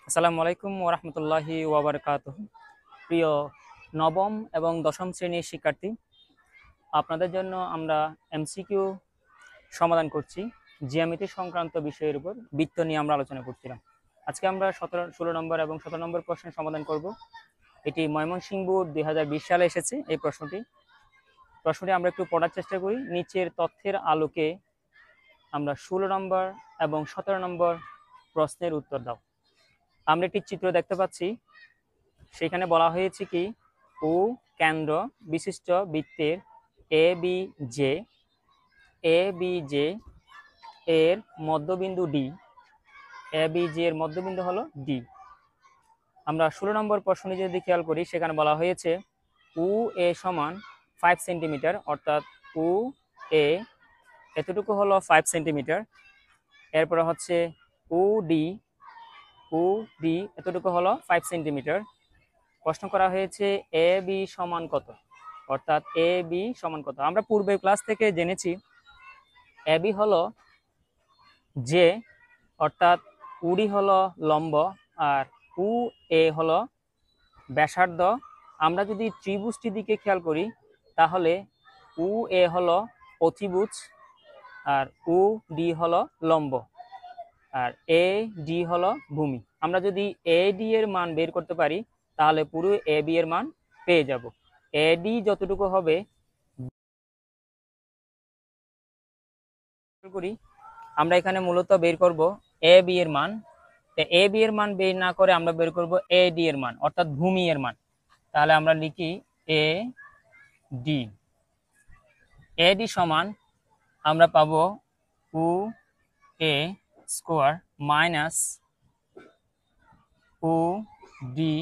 আসসালামু আলাইকুম ওরহমতুল্লাহি ওয়াবারকাতুহু। প্রিয় নবম এবং দশম শ্রেণীর শিক্ষার্থী, আপনাদের জন্য আমরা এমসিকিউ সমাধান করছি। জ্যামিতি সংক্রান্ত বিষয়ের উপর বৃত্ত নিয়ে আমরা আলোচনা করছিলাম। আজকে আমরা 16 নম্বর এবং 17 নম্বর প্রশ্নের সমাধান করব। এটি ময়মনসিংহ বোর্ড 2020 সালে এসেছে। এই প্রশ্নটি আমরা একটু পড়ার চেষ্টা করি। নিচের তথ্যের আলোকে আমরা 16 নম্বর এবং 17 নম্বর প্রশ্নের উত্তর দাও। আমরা একটি চিত্র দেখতে পাচ্ছি। সেখানে বলা হয়েছে কি, ও কেন্দ্র বিশিষ্ট বৃত্তের এ বি জে এর মধ্যবিন্দু ডি, এর মধ্যবিন্দু হলো ডি। আমরা 16 নম্বর প্রশ্নটি যদি খেয়াল করি, সেখানে বলা হয়েছে ও এ সমান 5 সেন্টিমিটার, অর্থাৎ ও এ এতটুকু হলো 5 সেন্টিমিটার। এরপরে হচ্ছে ও ডি এতটুকু হলো 5 সেন্টিমিটার। প্রশ্ন করা হয়েছে এ বি সমান কত, অর্থাৎ এ বি সমান কত। আমরা পূর্বের ক্লাস থেকে জেনেছি এ বি হলো জে, অর্থাৎ উডি হলো লম্ব আর উ এ হলো ব্যাসার্ধ। আমরা যদি ত্রিভুজটির দিকে খেয়াল করি, তাহলে উ এ হলো অতিভুজ আর উ ডি হলো লম্ব আর এ ডি হলো ভূমি। আমরা যদি এ ডি এর মান বের করতে পারি, তাহলে পুরো এ বি এর মান পেয়ে যাব। এ ডি যতটুকু হবে করি, আমরা এখানে মূলত বের করব এ বি এর মান। এ বি এর মান বের না করে আমরা বের করব এ ডি এর মান, অর্থাৎ ভূমি এর মান। তাহলে আমরা লিখি এ ডি সমান আমরা পাবো উ এ স্কোয়ার মাইনাস উ ডি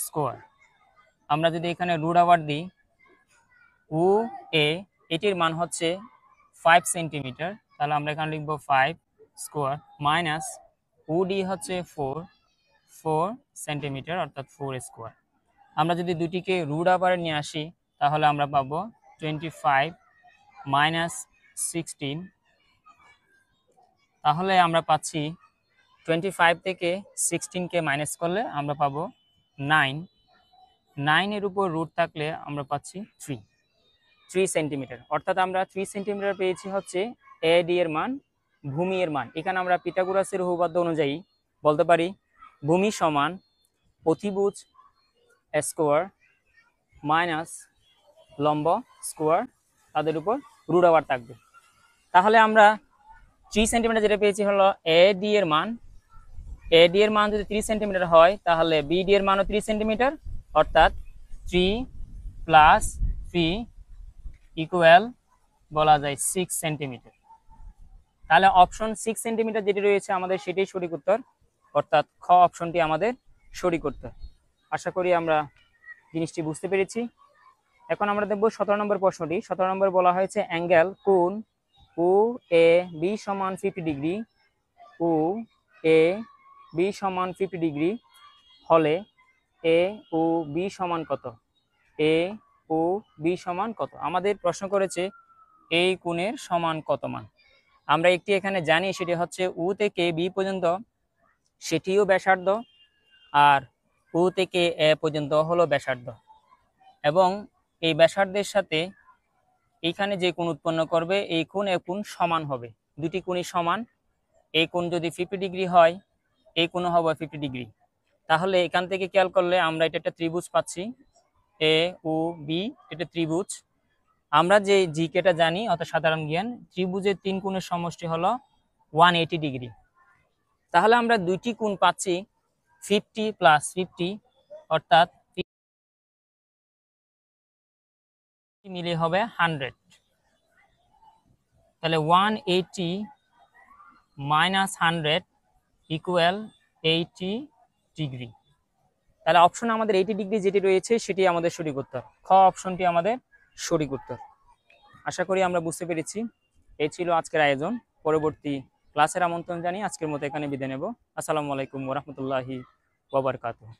স্কোয়ার। আমরা যদি এখানে রুট আবার দিই, উ এ এটির মান হচ্ছে 5 সেন্টিমিটার, তাহলে আমরা এখানে লিখবো 5 স্কোয়ার মাইনাস উ ডি হচ্ছে 4 সেন্টিমিটার, অর্থাৎ 4 স্কোয়ার। আমরা যদি দুটিকে রুট আবার নিয়ে আসি, তাহলে আমরা পাবো 25 মাইনাস 16। তাহলে আমরা পাচ্ছি 25 থেকে 16কে মাইনাস করলে আমরা পাবো 9 এর উপর রুট থাকলে আমরা পাচ্ছি 3 সেন্টিমিটার, অর্থাৎ আমরা 3 সেন্টিমিটার পেয়েছি হচ্ছে এ ডি এর মান, ভূমি এর মান। এখানে আমরা পিথাগোরাসের উপপাদ্য অনুযায়ী বলতে পারি ভূমি সমান অতিভুজ স্কোয়ার মাইনাস লম্ব স্কোয়ার, তাদের উপর রুট আবার থাকবে। তাহলে আমরা 3 সেন্টিমিটার যেটা পেয়েছি হলো এ ডি এর মান। এ ডি এর মান যদি 3 সেন্টিমিটার হয়, তাহলে বি ডি এর মানও 3 সেন্টিমিটার, অর্থাৎ 3 প্লাস 3 ইকুয়াল বলা যায় 6 সেন্টিমিটার। তাহলে অপশন 6 সেন্টিমিটার যেটি রয়েছে আমাদের, সেটাই সঠিক উত্তর, অর্থাৎ খ অপশনটি আমাদের সঠিক উত্তর। আশা করি আমরা জিনিসটি বুঝতে পেরেছি। এখন আমরা দেখব 17 নম্বর প্রশ্নটি। 17 নম্বর বলা হয়েছে অ্যাঙ্গেল কোণ ও এ বি সমান 50 ডিগ্রি, ও এ বি সমান 50 ডিগ্রি হলে এ ও বি সমান কত, এ ও বি সমান কত। আমাদের প্রশ্ন করেছে এই কোণের সমান কত মান। আমরা একটি এখানে জানি, সেটি হচ্ছে ও থেকে বি পর্যন্ত সেটিও ব্যাসার্ধ, আর ও থেকে এ পর্যন্ত হলো ব্যাসার্ধ, এবং এই ব্যাসার্ধের সাথে এইখানে যে কোণ উৎপন্ন করবে এই কোণ এ কোণ সমান হবে, দুটি কোণই সমান। এই কোণ যদি 50 ডিগ্রি হয়, এই কোণও হবে 50 ডিগ্রি। তাহলে এখান থেকে খেয়াল করলে আমরা এটা একটা ত্রিভুজ পাচ্ছি, এ ও বি, এটা ত্রিভুজ। আমরা যে জিকেটা জানি, অর্থাৎ সাধারণ জ্ঞান, ত্রিভুজের 3 কোণের সমষ্টি হলো 180 ডিগ্রি। তাহলে আমরা দুইটি কোণ পাচ্ছি 50 প্লাস 50, অর্থাৎ মিলে হবে 100। তাহলে 180 মাইনাস 100 ইকুয়াল 80 ডিগ্রি। তাহলে অপশন আমাদের 80 ডিগ্রি যেটি রয়েছে, সেটি আমাদের সঠিক উত্তর। খ অপশনটি আমাদের সঠিক উত্তর। আশা করি আমরা বুঝতে পেরেছি। এই ছিল আজকের আয়োজন। পরবর্তী ক্লাসের আমন্ত্রণ জানিয়ে আজকের মতো এখানে বিদায় নেব। আসসালামু আলাইকুম ওয়া রাহমাতুল্লাহি ওয়া বারাকাতুহু।